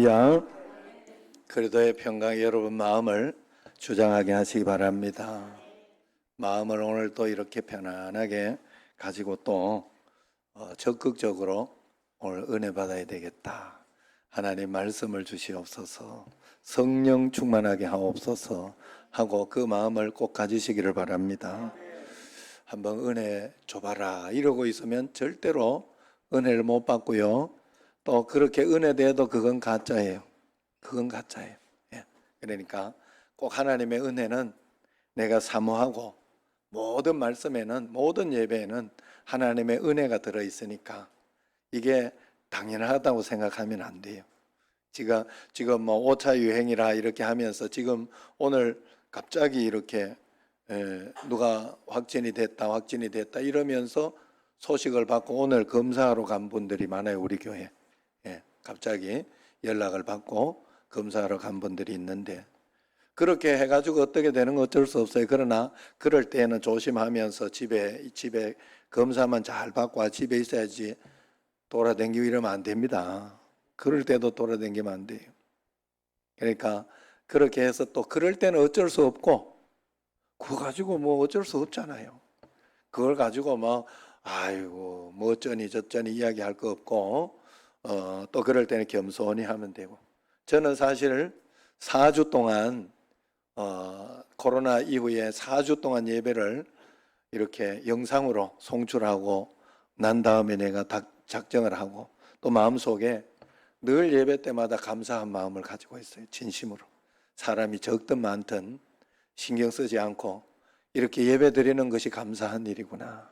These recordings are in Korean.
할렐루야. 그리스도의 평강 여러분 마음을 주장하게 하시기 바랍니다. 마음을 오늘 또 이렇게 편안하게 가지고 또 적극적으로 오늘 은혜 받아야 되겠다. 하나님 말씀을 주시옵소서, 성령 충만하게 하옵소서 하고 그 마음을 꼭 가지시기를 바랍니다. 한번 은혜 줘봐라 이러고 있으면 절대로 은혜를 못 받고요. 또 그렇게 은혜 돼도 그건 가짜예요. 그건 가짜예요. 예. 그러니까 꼭 하나님의 은혜는 내가 사모하고 모든 말씀에는, 모든 예배에는 하나님의 은혜가 들어있으니까 이게 당연하다고 생각하면 안 돼요. 지금 뭐 5차 유행이라 이렇게 하면서 지금 오늘 갑자기 이렇게 누가 확진이 됐다 이러면서 소식을 받고 오늘 검사하러 간 분들이 많아요. 우리 교회. 예, 갑자기 연락을 받고 검사하러 간 분들이 있는데 그렇게 해가지고 어떻게 되는 건 어쩔 수 없어요. 그러나 그럴 때는 조심하면서 집에 검사만 잘 받고 집에 있어야지 돌아다니고 이러면 안 됩니다. 그럴 때도 돌아다니면 안 돼요. 그러니까 그렇게 해서 또 그럴 때는 어쩔 수 없고 그거 가지고 뭐 어쩔 수 없잖아요. 그걸 가지고 뭐 아이고 뭐 어쩌니 저쩌니 이야기할 거 없고 또 그럴 때는 겸손히 하면 되고. 저는 사실 4주 동안 코로나 이후에 4주 동안 예배를 이렇게 영상으로 송출하고 난 다음에 내가 작정을 하고 또 마음속에 늘 예배 때마다 감사한 마음을 가지고 있어요. 진심으로. 사람이 적든 많든 신경 쓰지 않고 이렇게 예배 드리는 것이 감사한 일이구나.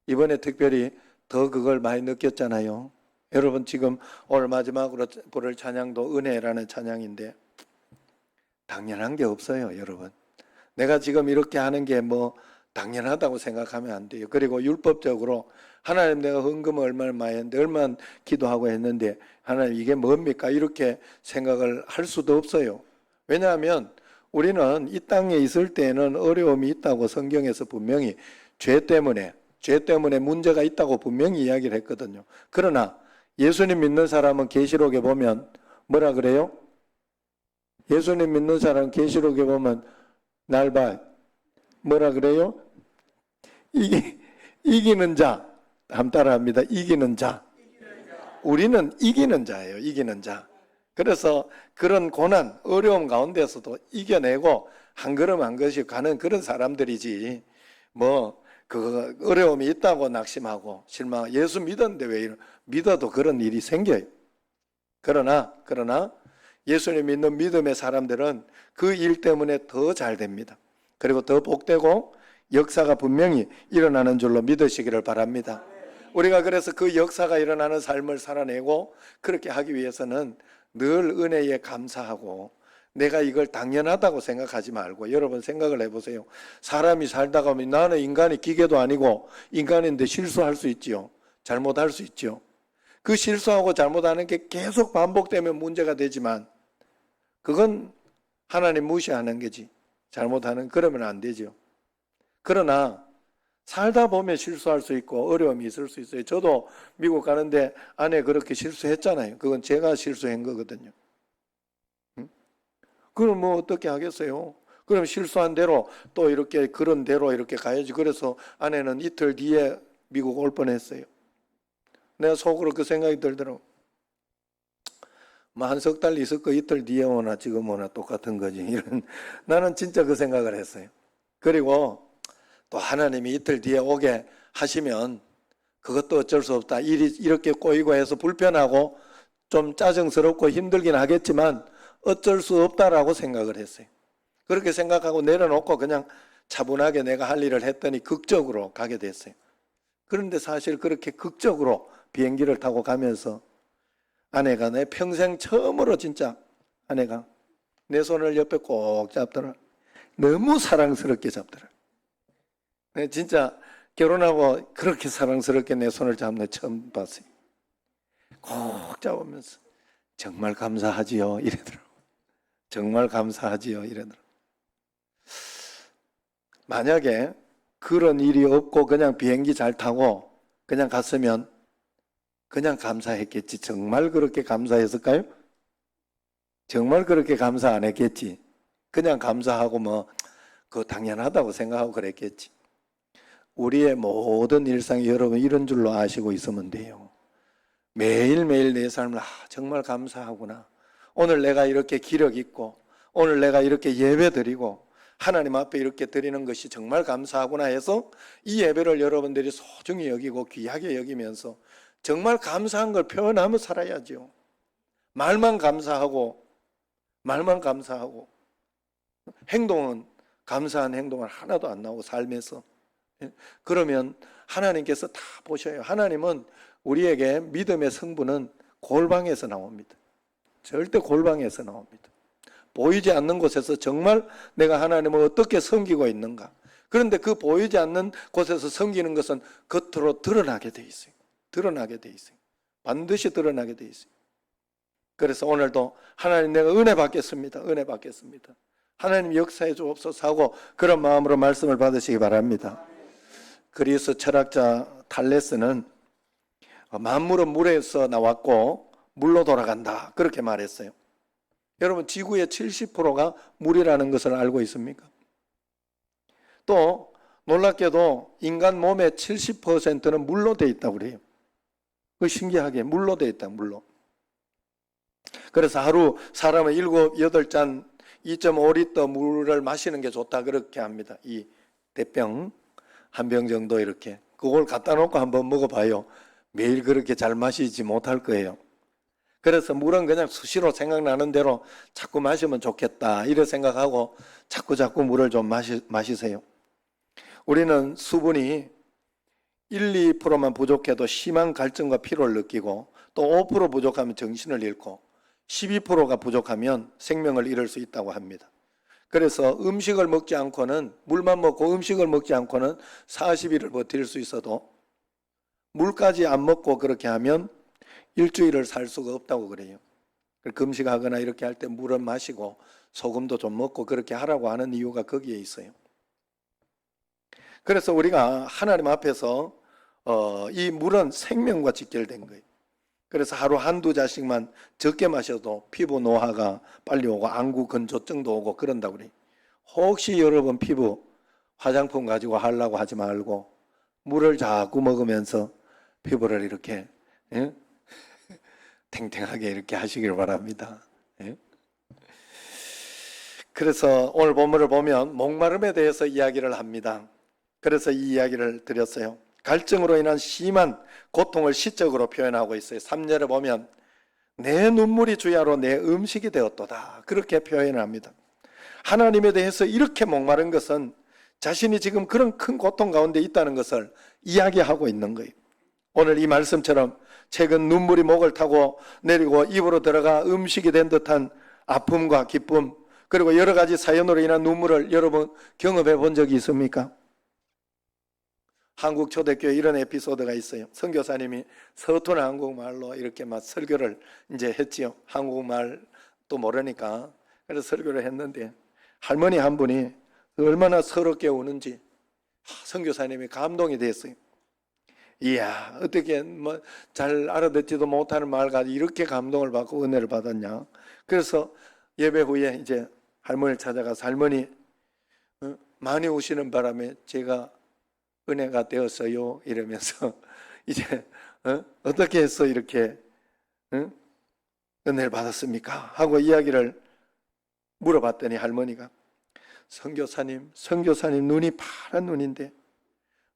이번에 특별히 더 그걸 많이 느꼈잖아요. 여러분 지금 오늘 마지막으로 부를 찬양도 은혜라는 찬양인데 당연한 게 없어요. 여러분 내가 지금 이렇게 하는 게 뭐 당연하다고 생각하면 안 돼요. 그리고 율법적으로 하나님 내가 헌금을 얼마나 많이 했는데 얼마나 기도하고 했는데 하나님 이게 뭡니까? 이렇게 생각을 할 수도 없어요. 왜냐하면 우리는 이 땅에 있을 때는 어려움이 있다고 성경에서 분명히 죄 때문에 문제가 있다고 분명히 이야기를 했거든요. 그러나 예수님 믿는 사람은 계시록에 보면 뭐라 그래요? 예수님 믿는 사람은 계시록에 보면 날 봐. 뭐라 그래요? 이기는 자. 다음 따라합니다. 이기는 자. 우리는 이기는 자예요. 이기는 자. 그래서 그런 고난, 어려움 가운데서도 이겨내고 한 걸음 한 걸음씩 가는 그런 사람들이지 뭐 그 어려움이 있다고 낙심하고 실망. 예수 믿었는데 왜 이런 믿어도 그런 일이 생겨요. 그러나 예수님 믿는 믿음의 사람들은 그 일 때문에 더 잘 됩니다. 그리고 더 복되고 역사가 분명히 일어나는 줄로 믿으시기를 바랍니다. 우리가 그래서 그 역사가 일어나는 삶을 살아내고 그렇게 하기 위해서는 늘 은혜에 감사하고 내가 이걸 당연하다고 생각하지 말고 여러분 생각을 해보세요. 사람이 살다가 보면 나는 인간이 기계도 아니고 인간인데 실수할 수 있지요. 잘못할 수 있죠. 그 실수하고 잘못하는 게 계속 반복되면 문제가 되지만 그건 하나님 무시하는 거지. 잘못하는 그러면 안 되죠. 그러나 살다 보면 실수할 수 있고 어려움이 있을 수 있어요. 저도 미국 가는데 아내 그렇게 실수했잖아요. 그건 제가 실수한 거거든요. 그럼 뭐 어떻게 하겠어요? 그럼 실수한 대로 또 이렇게 그런 대로 이렇게 가야지. 그래서 아내는 이틀 뒤에 미국 올 뻔했어요. 내가 속으로 그 생각이 들더라고. 뭐 한 석 달 있을 거 이틀 뒤에 오나 지금 오나 똑같은 거지. 이런 나는 진짜 그 생각을 했어요. 그리고 또 하나님이 이틀 뒤에 오게 하시면 그것도 어쩔 수 없다. 일이 이렇게 꼬이고 해서 불편하고 좀 짜증스럽고 힘들긴 하겠지만 어쩔 수 없다라고 생각을 했어요. 그렇게 생각하고 내려놓고 그냥 차분하게 내가 할 일을 했더니 극적으로 가게 됐어요. 그런데 사실 그렇게 극적으로 비행기를 타고 가면서 아내가 내 평생 처음으로 진짜 아내가 내 손을 옆에 꼭 잡더라. 너무 사랑스럽게 잡더라. 진짜 결혼하고 그렇게 사랑스럽게 내 손을 잡는 거 처음 봤어요. 꼭 잡으면서 정말 감사하지요 이러더라고. 정말 감사하지요 이러더라고. 만약에 그런 일이 없고 그냥 비행기 잘 타고 그냥 갔으면 그냥 감사했겠지. 정말 그렇게 감사했을까요? 정말 그렇게 감사 안 했겠지. 그냥 감사하고 그거 당연하다고 생각하고 그랬겠지. 우리의 모든 일상이 여러분 이런 줄로 아시고 있으면 돼요. 매일매일 내 삶을 정말 감사하구나. 오늘 내가 이렇게 기력 있고 오늘 내가 이렇게 예배 드리고 하나님 앞에 이렇게 드리는 것이 정말 감사하구나 해서 이 예배를 여러분들이 소중히 여기고 귀하게 여기면서 정말 감사한 걸 표현하며 살아야죠. 말만 감사하고 행동은 감사한 행동은 하나도 안 나오고 삶에서 그러면 하나님께서 다 보셔요. 하나님은 우리에게 믿음의 성분은 골방에서 나옵니다. 절대 골방에서 나옵니다. 보이지 않는 곳에서 정말 내가 하나님을 어떻게 섬기고 있는가. 그런데 그 보이지 않는 곳에서 섬기는 것은 겉으로 드러나게 돼 있어요. 반드시 드러나게 돼 있어요. 그래서 오늘도 하나님 내가 은혜 받겠습니다. 하나님 역사해 주옵소서 하고 그런 마음으로 말씀을 받으시기 바랍니다. 그리스 철학자 탈레스는 만물은 물에서 나왔고 물로 돌아간다 그렇게 말했어요. 여러분 지구의 70%가 물이라는 것을 알고 있습니까? 또 놀랍게도 인간 몸의 70%는 물로 되어 있다고 그래요. 그 신기하게 물로 되어 있다. 물로. 그래서 하루 사람은 7, 8잔 2.5리터 물을 마시는 게 좋다 그렇게 합니다. 이 대병 한 병 정도 이렇게 그걸 갖다 놓고 한번 먹어봐요. 매일 그렇게 잘 마시지 못할 거예요. 그래서 물은 그냥 수시로 생각나는 대로 자꾸 마시면 좋겠다 이래 생각하고 자꾸 물을 좀 마시세요. 우리는 수분이 1, 2%만 부족해도 심한 갈증과 피로를 느끼고 또 5% 부족하면 정신을 잃고 12%가 부족하면 생명을 잃을 수 있다고 합니다. 그래서 음식을 먹지 않고는 물만 먹고 음식을 먹지 않고는 40일을 버틸 수 있어도 물까지 안 먹고 그렇게 하면 일주일을 살 수가 없다고 그래요. 금식하거나 이렇게 할 때 물은 마시고 소금도 좀 먹고 그렇게 하라고 하는 이유가 거기에 있어요. 그래서 우리가 하나님 앞에서 이 물은 생명과 직결된 거예요. 그래서 하루 한두 잔씩만 적게 마셔도 피부 노화가 빨리 오고 안구 건조증도 오고 그런다고 그래요. 혹시 여러분 피부 화장품 가지고 하려고 하지 말고 물을 자꾸 먹으면서 피부를 이렇게 탱탱하게 이렇게 하시길 바랍니다. 그래서 오늘 본문을 보면 목마름에 대해서 이야기를 합니다. 그래서 이 이야기를 드렸어요. 갈증으로 인한 심한 고통을 시적으로 표현하고 있어요. 3절에 보면 내 눈물이 주야로 내 음식이 되었도다 그렇게 표현을 합니다. 하나님에 대해서 이렇게 목마른 것은 자신이 지금 그런 큰 고통 가운데 있다는 것을 이야기하고 있는 거예요. 오늘 이 말씀처럼 최근 눈물이 목을 타고 내리고 입으로 들어가 음식이 된 듯한 아픔과 기쁨 그리고 여러 가지 사연으로 인한 눈물을 여러분 경험해 본 적이 있습니까? 한국 초대교회 이런 에피소드가 있어요. 선교사님이 서툰 한국말로 이렇게 막 설교를 이제 했지요. 한국말도 모르니까. 그래서 설교를 했는데 할머니 한 분이 얼마나 서럽게 우는지 선교사님이 감동이 됐어요. 이야, 어떻게 잘 알아듣지도 못하는 말 가지고 이렇게 감동을 받고 은혜를 받았냐. 그래서 예배 후에 이제 할머니를 찾아가서 할머니 많이 우시는 바람에 제가 은혜가 되었어요 이러면서 이제 어떻게 해서 이렇게 은혜를 받았습니까? 하고 이야기를 물어봤더니 할머니가 선교사님 눈이 파란 눈인데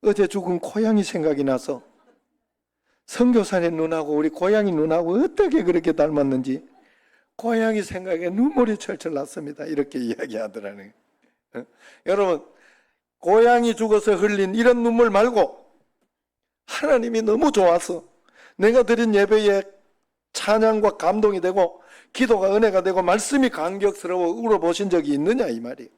어제 죽은 고양이 생각이 나서 선교사님 눈하고 우리 고양이 눈하고 어떻게 그렇게 닮았는지 고양이 생각에 눈물이 철철 났습니다. 이렇게 이야기하더라는 거예요. 여러분 고양이 죽어서 흘린 이런 눈물 말고 하나님이 너무 좋아서 내가 드린 예배에 찬양과 감동이 되고 기도가 은혜가 되고 말씀이 감격스러워 울어보신 적이 있느냐 이 말이에요.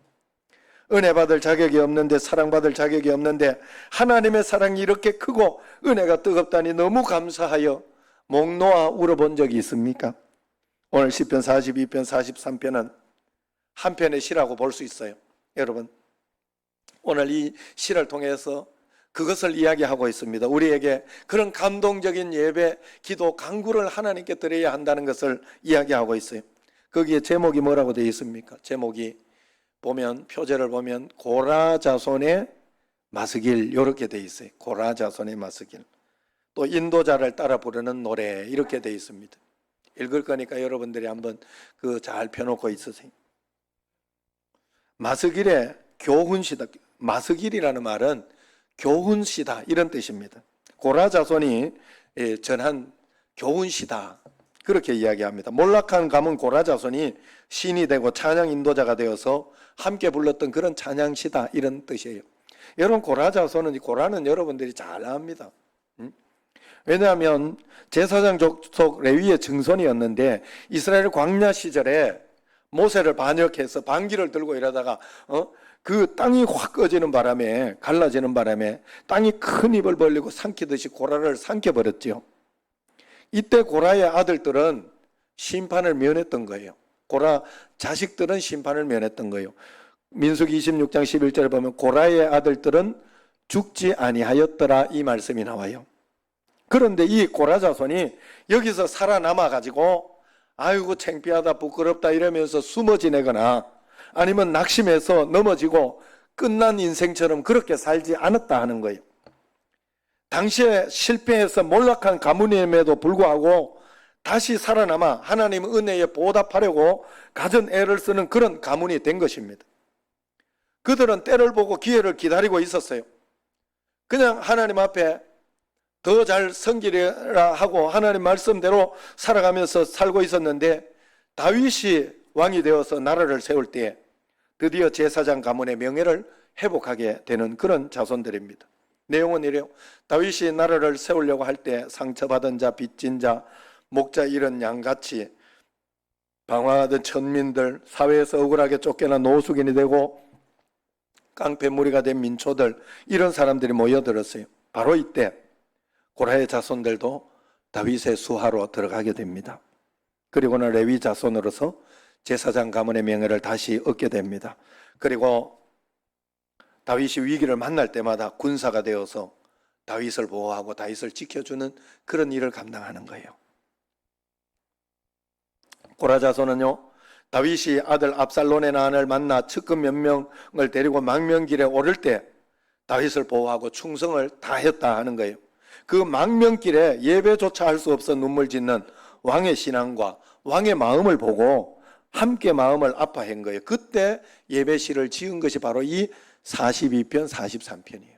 은혜 받을 자격이 없는데 사랑받을 자격이 없는데 하나님의 사랑이 이렇게 크고 은혜가 뜨겁다니 너무 감사하여 목 놓아 울어본 적이 있습니까? 오늘 시편 42편 43편은 한 편의 시라고 볼 수 있어요. 여러분 오늘 이 시를 통해서 그것을 이야기하고 있습니다. 우리에게 그런 감동적인 예배, 기도, 간구를 하나님께 드려야 한다는 것을 이야기하고 있어요. 거기에 제목이 뭐라고 되어 있습니까? 제목이 보면, 표제를 보면 고라 자손의 마스길 이렇게 되어 있어요. 고라 자손의 마스길. 또 인도자를 따라 부르는 노래 이렇게 되어 있습니다. 읽을 거니까 여러분들이 한번 그 잘 펴놓고 있으세요. 마스길의 교훈시다. 마스길이라는 말은 교훈시다 이런 뜻입니다. 고라 자손이 전한 교훈시다 그렇게 이야기합니다. 몰락한 가문 고라 자손이 신이 되고 찬양 인도자가 되어서 함께 불렀던 그런 찬양시다 이런 뜻이에요. 여러분 고라 자손은, 고라는 여러분들이 잘 압니다. 왜냐하면 제사장 족속 레위의 증손이었는데 이스라엘 광야 시절에 모세를 반역해서 반기를 들고 이러다가 그 땅이 확 꺼지는 바람에, 갈라지는 바람에 땅이 큰 입을 벌리고 삼키듯이 고라를 삼켜버렸죠. 이때 고라의 아들들은 심판을 면했던 거예요. 고라 자식들은 심판을 면했던 거예요. 민수기 26장 11절에 보면 고라의 아들들은 죽지 아니하였더라 이 말씀이 나와요. 그런데 이 고라 자손이 여기서 살아남아 가지고 아이고 창피하다 부끄럽다 이러면서 숨어 지내거나 아니면 낙심해서 넘어지고 끝난 인생처럼 그렇게 살지 않았다 하는 거예요. 당시에 실패해서 몰락한 가문임에도 불구하고 다시 살아남아 하나님 은혜에 보답하려고 가진 애를 쓰는 그런 가문이 된 것입니다. 그들은 때를 보고 기회를 기다리고 있었어요. 그냥 하나님 앞에 더 잘 섬기리라 하고 하나님 말씀대로 살아가면서 살고 있었는데 다윗이 왕이 되어서 나라를 세울 때 드디어 제사장 가문의 명예를 회복하게 되는 그런 자손들입니다. 내용은 이래요. 다윗이 나라를 세우려고 할 때 상처받은 자, 빚진 자, 목자 잃은 양같이 방황하던 천민들, 사회에서 억울하게 쫓겨난 노숙인이 되고 깡패무리가 된 민초들, 이런 사람들이 모여들었어요. 바로 이때 고라의 자손들도 다윗의 수하로 들어가게 됩니다. 그리고는 레위 자손으로서 제사장 가문의 명예를 다시 얻게 됩니다. 그리고 다윗이 위기를 만날 때마다 군사가 되어서 다윗을 보호하고 다윗을 지켜주는 그런 일을 감당하는 거예요. 고라 자손은요, 다윗이 아들 압살론의 난을 만나 측근 몇 명을 데리고 망명길에 오를 때 다윗을 보호하고 충성을 다했다 하는 거예요. 그 망명길에 예배조차 할 수 없어 눈물 짓는 왕의 신앙과 왕의 마음을 보고 함께 마음을 아파한 거예요. 그때 예배시를 지은 것이 바로 이 42편, 43편이에요.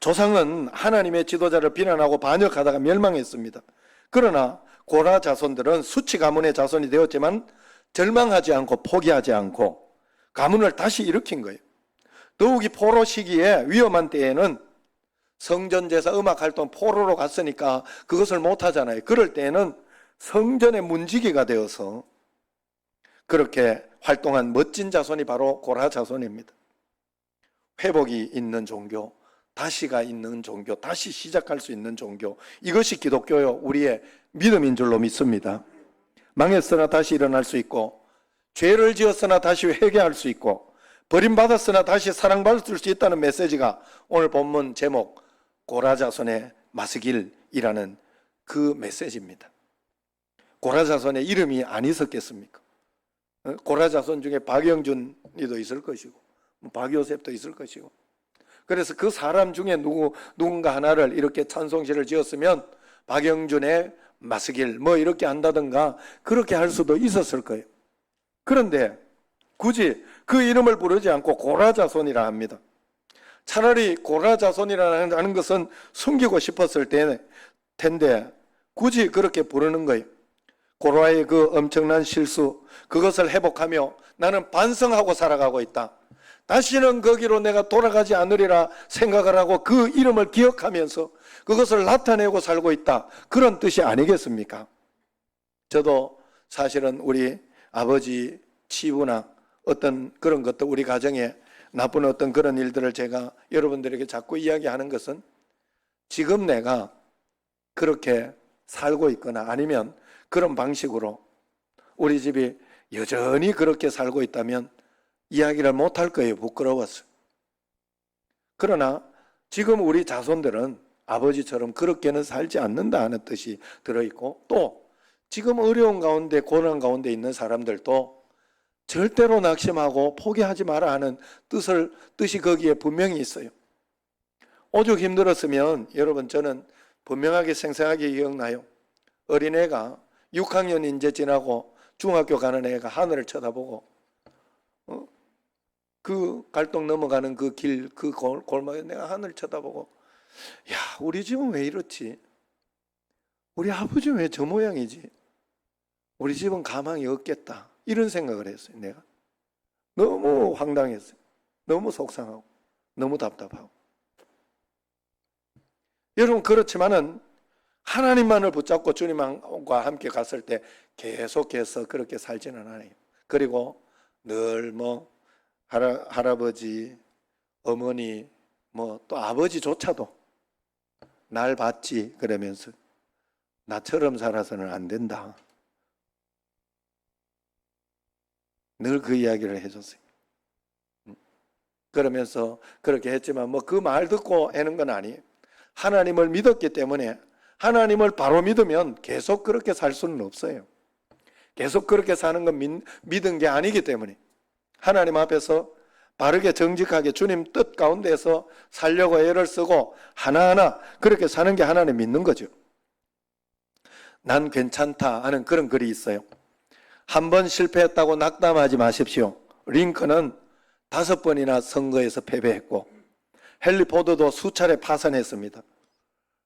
조상은 하나님의 지도자를 비난하고 반역하다가 멸망했습니다. 그러나 고라 자손들은 수치 가문의 자손이 되었지만 절망하지 않고 포기하지 않고 가문을 다시 일으킨 거예요. 더욱이 포로 시기에 위험한 때에는 성전제사 음악활동 포로로 갔으니까 그것을 못하잖아요. 그럴 때에는 성전의 문지기가 되어서 그렇게 활동한 멋진 자손이 바로 고라 자손입니다. 회복이 있는 종교, 다시가 있는 종교, 다시 시작할 수 있는 종교, 이것이 기독교요 우리의 믿음인 줄로 믿습니다. 망했으나 다시 일어날 수 있고, 죄를 지었으나 다시 회개할 수 있고, 버림받았으나 다시 사랑받을 수 있다는 메시지가 오늘 본문 제목 고라 자손의 마스길이라는 그 메시지입니다. 고라 자손의 이름이 안 있었겠습니까? 고라 자손 중에 박영준이도 있을 것이고 박요셉도 있을 것이고, 그래서 그 사람 중에 누군가 하나를 이렇게 찬송시를 지었으면 박영준의 마스길 뭐 이렇게 한다든가 그렇게 할 수도 있었을 거예요. 그런데 굳이 그 이름을 부르지 않고 고라 자손이라 합니다. 차라리 고라 자손이라는 것은 숨기고 싶었을 텐데 굳이 그렇게 부르는 거예요. 고라의 그 엄청난 실수, 그것을 회복하며 나는 반성하고 살아가고 있다. 다시는 거기로 내가 돌아가지 않으리라 생각을 하고 그 이름을 기억하면서 그것을 나타내고 살고 있다. 그런 뜻이 아니겠습니까? 저도 사실은 우리 아버지 치부나 어떤 그런 것도 우리 가정에 나쁜 어떤 그런 일들을 제가 여러분들에게 자꾸 이야기하는 것은 지금 내가 그렇게 살고 있거나 아니면 그런 방식으로 우리 집이 여전히 그렇게 살고 있다면 이야기를 못할 거예요. 부끄러워서. 그러나 지금 우리 자손들은 아버지처럼 그렇게는 살지 않는다 하는 뜻이 들어있고, 또 지금 어려운 가운데 고난 가운데 있는 사람들도 절대로 낙심하고 포기하지 마라 하는 뜻이 거기에 분명히 있어요. 오죽 힘들었으면 여러분 저는 분명하게 생생하게 기억나요. 어린애가 6학년 이제 지나고 중학교 가는 애가 하늘을 쳐다보고 그 갈동 넘어가는 그 길, 그 골목에 내가 하늘을 쳐다보고 야, 우리 집은 왜 이렇지? 우리 아버지는 왜 저 모양이지? 우리 집은 가망이 없겠다. 이런 생각을 했어요. 내가 너무 황당했어요. 너무 속상하고 너무 답답하고. 여러분 그렇지만은 하나님만을 붙잡고 주님과 함께 갔을 때 계속해서 그렇게 살지는 않아요. 그리고 늘 뭐 할아버지, 어머니, 뭐 또 아버지조차도 날 봤지 그러면서 나처럼 살아서는 안 된다. 늘 그 이야기를 해줬어요. 그러면서 그렇게 했지만 뭐 그 말 듣고 애는 건 아니에요. 하나님을 믿었기 때문에 하나님을 바로 믿으면 계속 그렇게 살 수는 없어요. 계속 그렇게 사는 건 믿은 게 아니기 때문에 하나님 앞에서 바르게 정직하게 주님 뜻 가운데서 살려고 애를 쓰고 하나하나 그렇게 사는 게 하나님 믿는 거죠. 난 괜찮다 하는 그런 글이 있어요. 한 번 실패했다고 낙담하지 마십시오. 링컨은 5번이나 선거에서 패배했고 헨리 포드도 수차례 파산했습니다.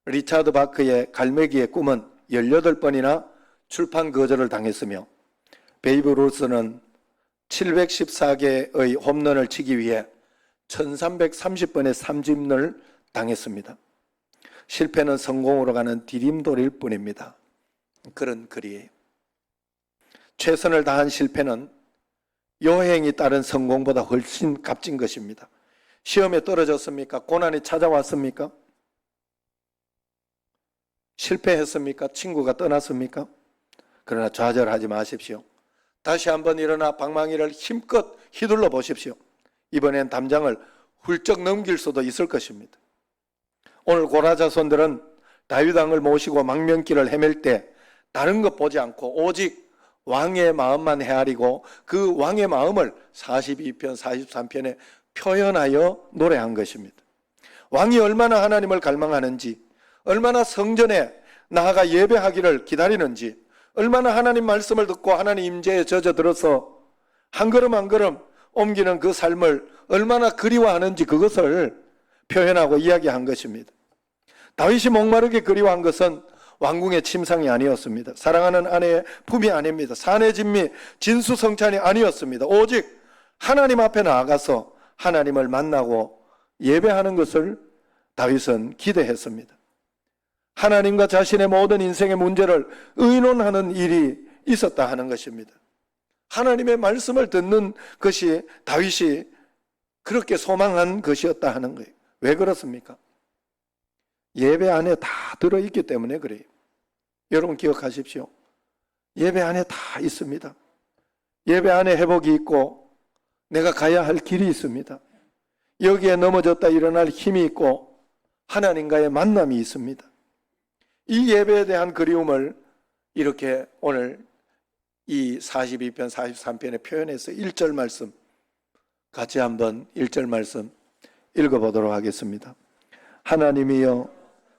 리차드 바크의 갈매기의 꿈은 18번이나 출판 거절을 당했으며 베이브 루스는 714개의 홈런을 치기 위해 1330번의 삼진을 당했습니다. 실패는 성공으로 가는 디딤돌일 뿐입니다. 그런 글이에요. 최선을 다한 실패는 요행이 따른 성공보다 훨씬 값진 것입니다. 시험에 떨어졌습니까? 고난이 찾아왔습니까? 실패했습니까? 친구가 떠났습니까? 그러나 좌절하지 마십시오. 다시 한번 일어나 방망이를 힘껏 휘둘러 보십시오. 이번엔 담장을 훌쩍 넘길 수도 있을 것입니다. 오늘 고라 자손들은 다윗 왕을 모시고 망명길을 헤맬 때 다른 것 보지 않고 오직 왕의 마음만 헤아리고 그 왕의 마음을 42편, 43편에 표현하여 노래한 것입니다. 왕이 얼마나 하나님을 갈망하는지, 얼마나 성전에 나아가 예배하기를 기다리는지, 얼마나 하나님 말씀을 듣고 하나님 임재에 젖어들어서 한 걸음 한 걸음 옮기는 그 삶을 얼마나 그리워하는지 그것을 표현하고 이야기한 것입니다. 다윗이 목마르게 그리워한 것은 왕궁의 침상이 아니었습니다. 사랑하는 아내의 품이 아닙니다. 사내 진미 진수성찬이 아니었습니다. 오직 하나님 앞에 나아가서 하나님을 만나고 예배하는 것을 다윗은 기대했습니다. 하나님과 자신의 모든 인생의 문제를 의논하는 일이 있었다 하는 것입니다. 하나님의 말씀을 듣는 것이 다윗이 그렇게 소망한 것이었다 하는 거예요. 왜 그렇습니까? 예배 안에 다 들어있기 때문에 그래요. 여러분 기억하십시오. 예배 안에 다 있습니다. 예배 안에 회복이 있고 내가 가야 할 길이 있습니다. 여기에 넘어졌다 일어날 힘이 있고 하나님과의 만남이 있습니다. 이 예배에 대한 그리움을 이렇게 오늘 이 42편, 43편에 표현해서 1절 말씀 같이 한번 1절 말씀 읽어보도록 하겠습니다. 하나님이여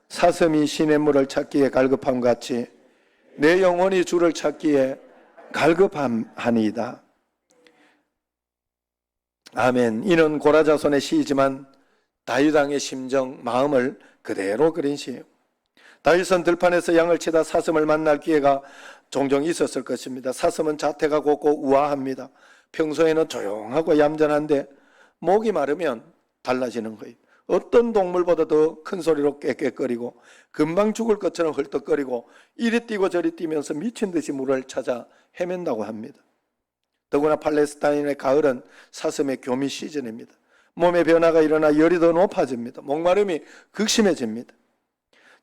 사슴이 시냇물을 찾기에 갈급함 같이 내 영혼이 주를 찾기에 갈급함하니이다. 아멘. 이는 고라 자손의 시이지만 다윗 왕의 심정, 마음을 그대로 그린 시예요. 다윗은 들판에서 양을 치다 사슴을 만날 기회가 종종 있었을 것입니다. 사슴은 자태가 곱고 우아합니다. 평소에는 조용하고 얌전한데 목이 마르면 달라지는 거예요. 어떤 동물보다 더 큰 소리로 꽥꽥거리고 금방 죽을 것처럼 헐떡거리고 이리 뛰고 저리 뛰면서 미친 듯이 물을 찾아 헤맨다고 합니다. 더구나 팔레스타인의 가을은 사슴의 교미 시즌입니다. 몸의 변화가 일어나 열이 더 높아집니다. 목마름이 극심해집니다.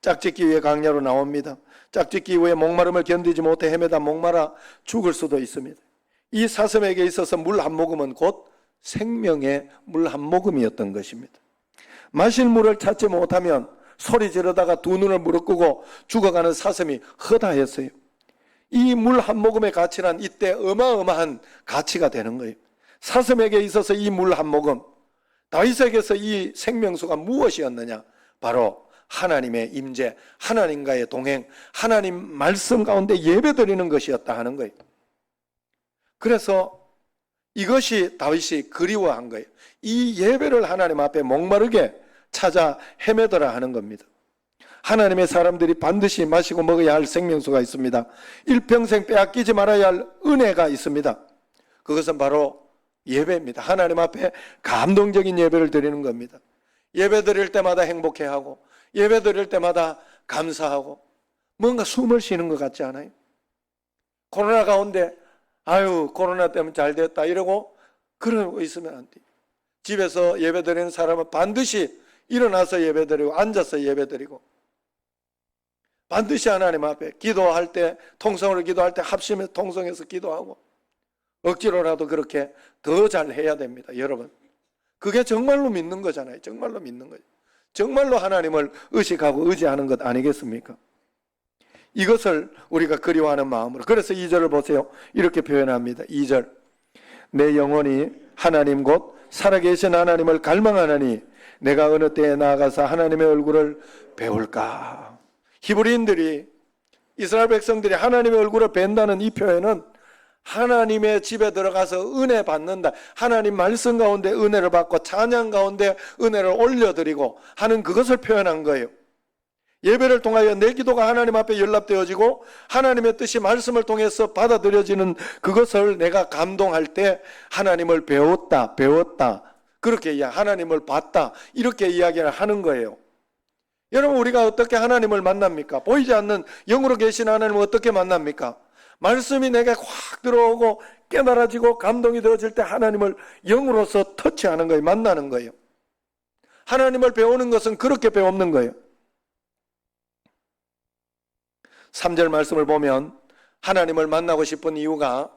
짝짓기 위해 강야로 나옵니다. 짝짓기 후에 목마름을 견디지 못해 헤매다 목마라 죽을 수도 있습니다. 이 사슴에게 있어서 물 한 모금은 곧 생명의 물 한 모금이었던 것입니다. 마실 물을 찾지 못하면 소리 지르다가 두 눈을 무릅뜨고 죽어가는 사슴이 허다했어요. 이 물 한 모금의 가치란 이때 어마어마한 가치가 되는 거예요. 사슴에게 있어서 이 물 한 모금, 다윗에게서 이 생명수가 무엇이었느냐? 바로 하나님의 임재, 하나님과의 동행, 하나님 말씀 가운데 예배드리는 것이었다 하는 거예요. 그래서 이것이 다윗이 그리워한 거예요. 이 예배를 하나님 앞에 목마르게 찾아 헤매더라 하는 겁니다. 하나님의 사람들이 반드시 마시고 먹어야 할 생명수가 있습니다. 일평생 빼앗기지 말아야 할 은혜가 있습니다. 그것은 바로 예배입니다. 하나님 앞에 감동적인 예배를 드리는 겁니다. 예배 드릴 때마다 행복해하고 예배 드릴 때마다 감사하고 뭔가 숨을 쉬는 것 같지 않아요? 코로나 가운데 아유 코로나 때문에 잘 됐다 이러고 그러고 있으면 안 돼요. 집에서 예배 드리는 사람은 반드시 일어나서 예배 드리고 앉아서 예배 드리고 반드시 하나님 앞에 기도할 때 통성으로 기도할 때 합심해서 통성해서 기도하고 억지로라도 그렇게 더 잘해야 됩니다. 여러분 그게 정말로 믿는 거잖아요. 정말로 믿는 거죠. 정말로 하나님을 의식하고 의지하는 것 아니겠습니까? 이것을 우리가 그리워하는 마음으로. 그래서 2절을 보세요. 이렇게 표현합니다. 2절 내 영혼이 하나님 곧 살아계신 하나님을 갈망하나니 내가 어느 때에 나아가서 하나님의 얼굴을 배울까. 히브리인들이 이스라엘 백성들이 하나님의 얼굴을 뵌다는 이 표현은 하나님의 집에 들어가서 은혜 받는다, 하나님 말씀 가운데 은혜를 받고 찬양 가운데 은혜를 올려드리고 하는 그것을 표현한 거예요. 예배를 통하여 내 기도가 하나님 앞에 연락되어지고 하나님의 뜻이 말씀을 통해서 받아들여지는 그것을 내가 감동할 때 하나님을 배웠다 그렇게 하나님을 봤다 이렇게 이야기를 하는 거예요. 여러분 우리가 어떻게 하나님을 만납니까? 보이지 않는 영으로 계신 하나님을 어떻게 만납니까? 말씀이 내게 확 들어오고 깨달아지고 감동이 되어질 때 하나님을 영으로서 터치하는 거예요. 만나는 거예요. 하나님을 배우는 것은 그렇게 배우는 거예요. 3절 말씀을 보면 하나님을 만나고 싶은 이유가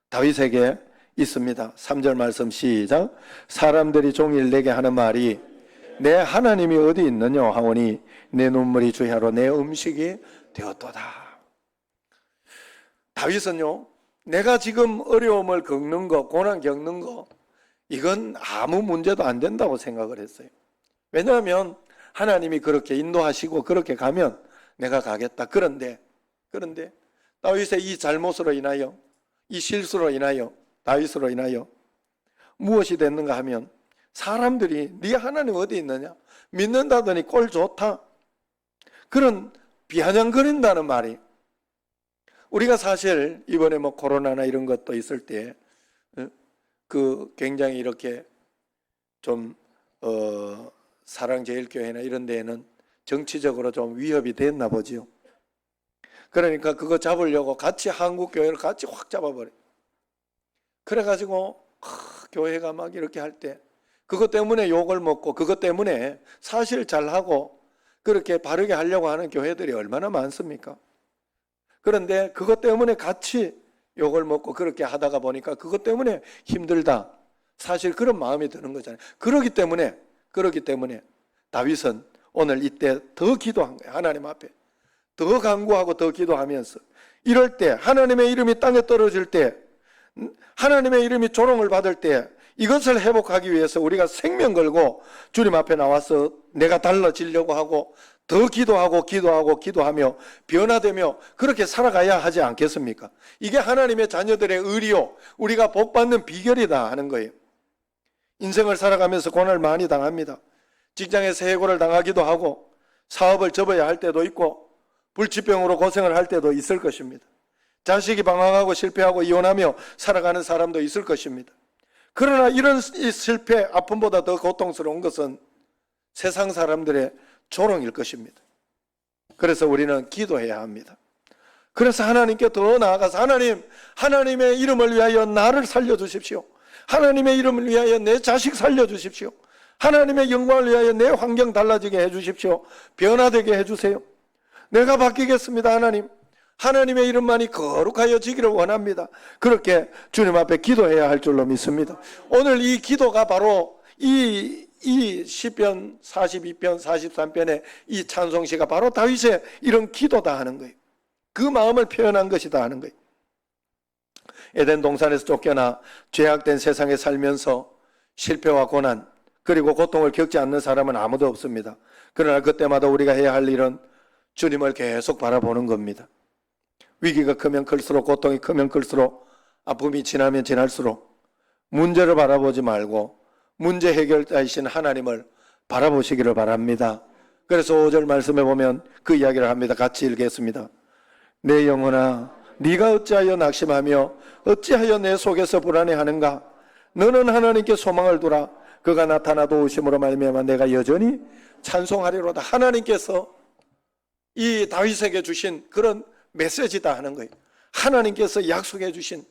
다윗에게 있습니다. 3절 말씀 시작. 사람들이 종일 내게 하는 말이 내 하나님이 어디 있느냐 하오니 내 눈물이 주야로 내 음식이 되었도다. 다윗은요 내가 지금 어려움을 겪는 거 고난 겪는 거 이건 아무 문제도 안 된다고 생각을 했어요. 왜냐하면 하나님이 그렇게 인도하시고 그렇게 가면 내가 가겠다. 그런데 다윗의 이 잘못으로 인하여 이 실수로 인하여 다윗으로 인하여 무엇이 됐는가 하면 사람들이 네 하나님 어디 있느냐 믿는다더니 꼴 좋다 그런 비아냥거린다는 말이 우리가 사실 이번에 뭐 코로나나 이런 것도 있을 때 굉장히 이렇게 좀 사랑제일교회나 이런 데에는 정치적으로 좀 위협이 됐나 보지요. 그러니까 그거 잡으려고 같이 한국교회를 같이 확 잡아버려요. 그래가지고 교회가 막 이렇게 할 때 그것 때문에 욕을 먹고 그것 때문에 사실 잘하고 그렇게 바르게 하려고 하는 교회들이 얼마나 많습니까? 그런데 그것 때문에 같이 욕을 먹고 그렇게 하다가 보니까 그것 때문에 힘들다. 사실 그런 마음이 드는 거잖아요. 그렇기 때문에 다윗은 오늘 이때 더 기도한 거예요. 하나님 앞에 더 간구하고 더 기도하면서 이럴 때 하나님의 이름이 땅에 떨어질 때 하나님의 이름이 조롱을 받을 때 이것을 회복하기 위해서 우리가 생명 걸고 주님 앞에 나와서 내가 달라지려고 하고 더 기도하며 변화되며 그렇게 살아가야 하지 않겠습니까? 이게 하나님의 자녀들의 의리요 우리가 복받는 비결이다 하는 거예요. 인생을 살아가면서 고난을 많이 당합니다. 직장에서 해고를 당하기도 하고 사업을 접어야 할 때도 있고 불치병으로 고생을 할 때도 있을 것입니다. 자식이 방황하고 실패하고 이혼하며 살아가는 사람도 있을 것입니다. 그러나 이런 실패, 아픔보다 더 고통스러운 것은 세상 사람들의 조롱일 것입니다. 그래서 우리는 기도해야 합니다. 그래서 하나님께 더 나아가서 하나님의 이름을 위하여 나를 살려주십시오. 하나님의 이름을 위하여 내 자식 살려주십시오. 하나님의 영광을 위하여 내 환경 달라지게 해주십시오. 변화되게 해주세요. 내가 바뀌겠습니다. 하나님의 이름만이 거룩하여지기를 원합니다. 그렇게 주님 앞에 기도해야 할 줄로 믿습니다. 오늘 이 기도가 바로 이 시편 42편 43편의 이 찬송시가 바로 다윗의 이런 기도다 하는 거예요. 그 마음을 표현한 것이다 하는 거예요. 에덴 동산에서 쫓겨나 죄악된 세상에 살면서 실패와 고난 그리고 고통을 겪지 않는 사람은 아무도 없습니다. 그러나 그때마다 우리가 해야 할 일은 주님을 계속 바라보는 겁니다. 위기가 크면 클수록, 고통이 크면 클수록, 아픔이 지나면 지날수록 문제를 바라보지 말고 문제 해결자이신 하나님을 바라보시기를 바랍니다. 그래서 5절 말씀에 보면 그 이야기를 합니다. 같이 읽겠습니다. 내 영혼아, 네가 어찌하여 낙심하며 어찌하여 내 속에서 불안해하는가? 너는 하나님께 소망을 두라. 그가 나타나 도우심으로 말미암아 내가 여전히 찬송하리로다. 하나님께서 이 다윗에게 주신 그런 메시지다 하는 거예요. 하나님께서 약속해 주신,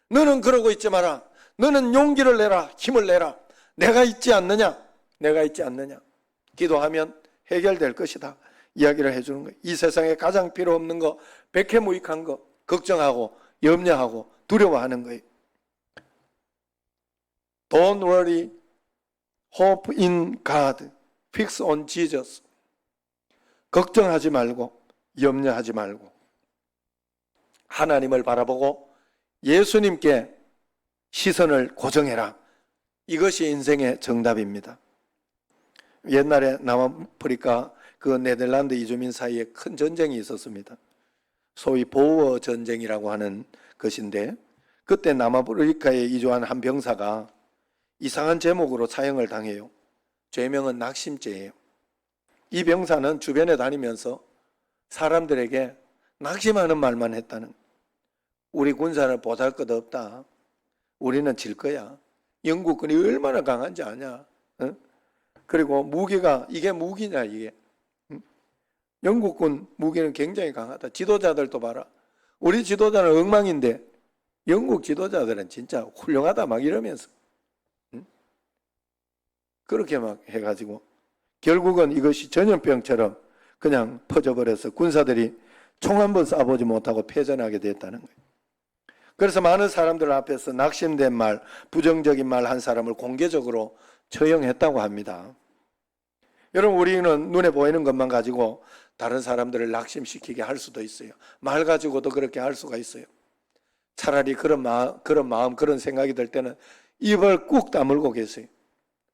너는 그러고 있지 마라. 너는 용기를 내라. 힘을 내라. 내가 있지 않느냐? 내가 있지 않느냐? 기도하면 해결될 것이다. 이야기를 해주는 거예요. 이 세상에 가장 필요 없는 거, 백해무익한 거, 걱정하고 염려하고 두려워하는 거예요. Don't worry, hope in God, fix on Jesus. 걱정하지 말고 염려하지 말고 하나님을 바라보고 예수님께 시선을 고정해라. 이것이 인생의 정답입니다. 옛날에 남아프리카 그 네덜란드 이주민 사이에 큰 전쟁이 있었습니다. 소위 보어 전쟁이라고 하는 것인데, 그때 남아프리카에 이주한 한 병사가 이상한 제목으로 사형을 당해요. 죄명은 낙심죄예요. 이 병사는 주변에 다니면서 사람들에게 낙심하는 말만 했다는, 우리 군사는 보잘것없다, 우리는 질 거야, 영국군이 얼마나 강한지 아냐, 그리고 무기가, 이게 무기냐 이게, 영국군 무기는 굉장히 강하다, 지도자들도 봐라, 우리 지도자는 엉망인데 영국 지도자들은 진짜 훌륭하다 막 이러면서 그렇게 막 해가지고 결국은 이것이 전염병처럼 그냥 퍼져버려서 군사들이 총 한 번 쏴보지 못하고 패전하게 됐다는 거예요. 그래서 많은 사람들 앞에서 낙심된 말, 부정적인 말 한 사람을 공개적으로 처형했다고 합니다. 여러분, 우리는 눈에 보이는 것만 가지고 다른 사람들을 낙심시키게 할 수도 있어요. 말 가지고도 그렇게 할 수가 있어요. 차라리 그런 마음, 그런 생각이 들 때는 입을 꾹 다물고 계세요.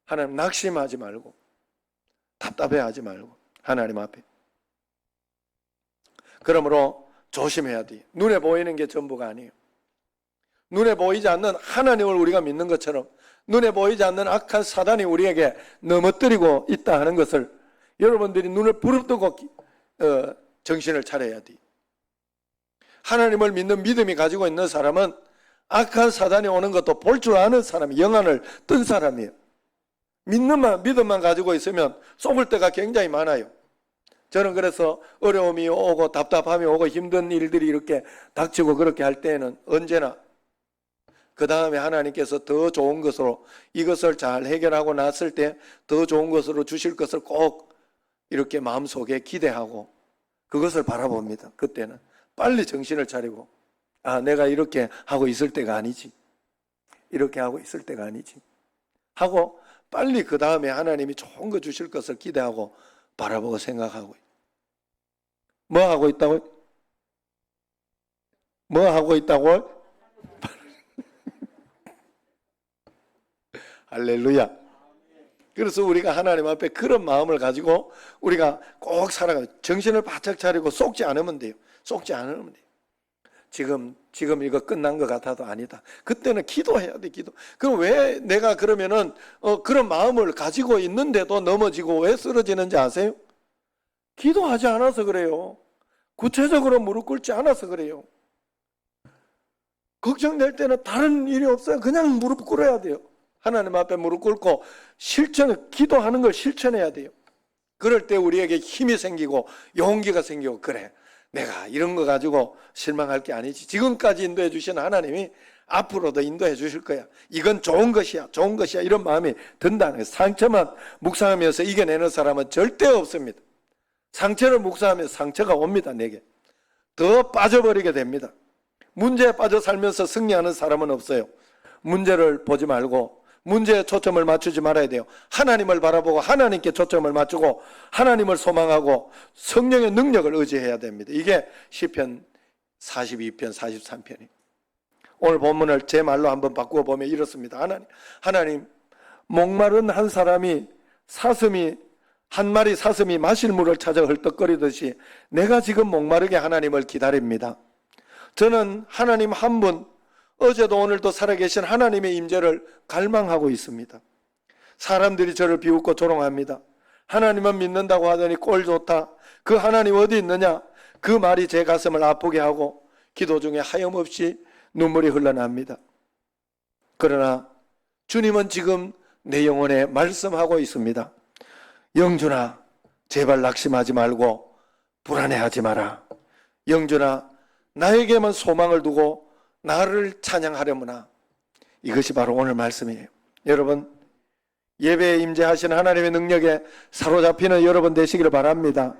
하나님, 낙심하지 말고 답답해하지 말고 하나님 앞에. 그러므로 조심해야 돼요. 눈에 보이는 게 전부가 아니에요. 눈에 보이지 않는 하나님을 우리가 믿는 것처럼 눈에 보이지 않는 악한 사단이 우리에게 넘어뜨리고 있다 하는 것을 여러분들이 눈을 부릅뜨고 정신을 차려야 돼요. 하나님을 믿는 믿음이 가지고 있는 사람은 악한 사단이 오는 것도 볼 줄 아는 사람이, 영안을 뜬 사람이에요. 믿음만 가지고 있으면 속을 때가 굉장히 많아요. 저는 그래서 어려움이 오고 답답함이 오고 힘든 일들이 이렇게 닥치고 그렇게 할 때에는 언제나 그 다음에 하나님께서 더 좋은 것으로, 이것을 잘 해결하고 났을 때 더 좋은 것으로 주실 것을 꼭 이렇게 마음속에 기대하고 그것을 바라봅니다. 그때는 빨리 정신을 차리고, 아, 내가 이렇게 하고 있을 때가 아니지, 이렇게 하고 있을 때가 아니지 하고 빨리 그 다음에 하나님이 좋은 거 주실 것을 기대하고 바라보고 생각하고. 뭐 하고 있다고? 뭐 하고 있다고? 할렐루야. 그래서 우리가 하나님 앞에 그런 마음을 가지고 우리가 꼭 살아가요. 정신을 바짝 차리고 속지 않으면 돼요. 속지 않으면 돼요. 지금 이거 끝난 것 같아도 아니다. 그때는 기도해야 돼, 기도. 그럼 왜 내가 그러면은 그런 마음을 가지고 있는데도 넘어지고 왜 쓰러지는지 아세요? 기도하지 않아서 그래요. 구체적으로 무릎 꿇지 않아서 그래요. 걱정될 때는 다른 일이 없어요. 그냥 무릎 꿇어야 돼요. 하나님 앞에 무릎 꿇고 기도하는 걸 실천해야 돼요. 그럴 때 우리에게 힘이 생기고 용기가 생기고, 그래, 내가 이런 거 가지고 실망할 게 아니지. 지금까지 인도해 주신 하나님이 앞으로도 인도해 주실 거야. 이건 좋은 것이야, 좋은 것이야. 이런 마음이 든다는 거예요. 상처만 묵상하면서 이겨내는 사람은 절대 없습니다. 상처를 묵상하면서 상처가 옵니다, 내게. 더 빠져버리게 됩니다. 문제에 빠져 살면서 승리하는 사람은 없어요. 문제를 보지 말고 문제에 초점을 맞추지 말아야 돼요. 하나님을 바라보고 하나님께 초점을 맞추고 하나님을 소망하고 성령의 능력을 의지해야 됩니다. 이게 시편 42편, 43편이. 오늘 본문을 제 말로 한번 바꾸어 보면 이렇습니다. 하나님, 목마른 한 사람이 한 마리 사슴이 마실 물을 찾아 헐떡거리듯이 내가 지금 목마르게 하나님을 기다립니다. 저는 하나님 한 분, 어제도 오늘도 살아계신 하나님의 임재를 갈망하고 있습니다. 사람들이 저를 비웃고 조롱합니다. 하나님은 믿는다고 하더니 꼴 좋다. 그 하나님 어디 있느냐? 그 말이 제 가슴을 아프게 하고 기도 중에 하염없이 눈물이 흘러납니다. 그러나 주님은 지금 내 영혼에 말씀하고 있습니다. 영준아, 제발 낙심하지 말고 불안해하지 마라. 영준아, 나에게만 소망을 두고 나를 찬양하려무나. 이것이 바로 오늘 말씀이에요. 여러분, 예배에 임재하신 하나님의 능력에 사로잡히는 여러분 되시기를 바랍니다.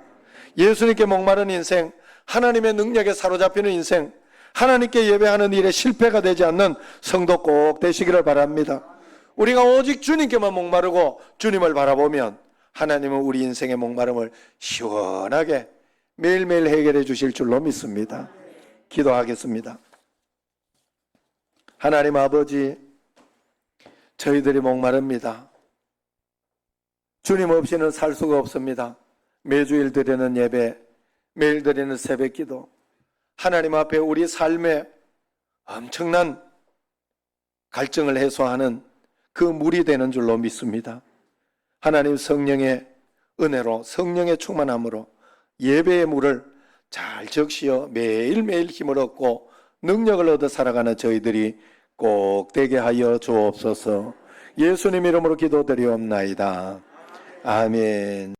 예수님께 목마른 인생, 하나님의 능력에 사로잡히는 인생, 하나님께 예배하는 일에 실패가 되지 않는 성도 꼭 되시기를 바랍니다. 우리가 오직 주님께만 목마르고 주님을 바라보면 하나님은 우리 인생의 목마름을 시원하게 매일매일 해결해 주실 줄로 믿습니다. 기도하겠습니다. 하나님 아버지, 저희들이 목마릅니다. 주님 없이는 살 수가 없습니다. 매주일 드리는 예배, 매일 드리는 새벽 기도, 하나님 앞에 우리 삶에 엄청난 갈증을 해소하는 그 물이 되는 줄로 믿습니다. 하나님 성령의 은혜로, 성령의 충만함으로 예배의 물을 잘 적시어 매일매일 힘을 얻고 능력을 얻어 살아가는 저희들이 꼭 되게 하여 주옵소서. 예수님 이름으로 기도드리옵나이다. 아멘.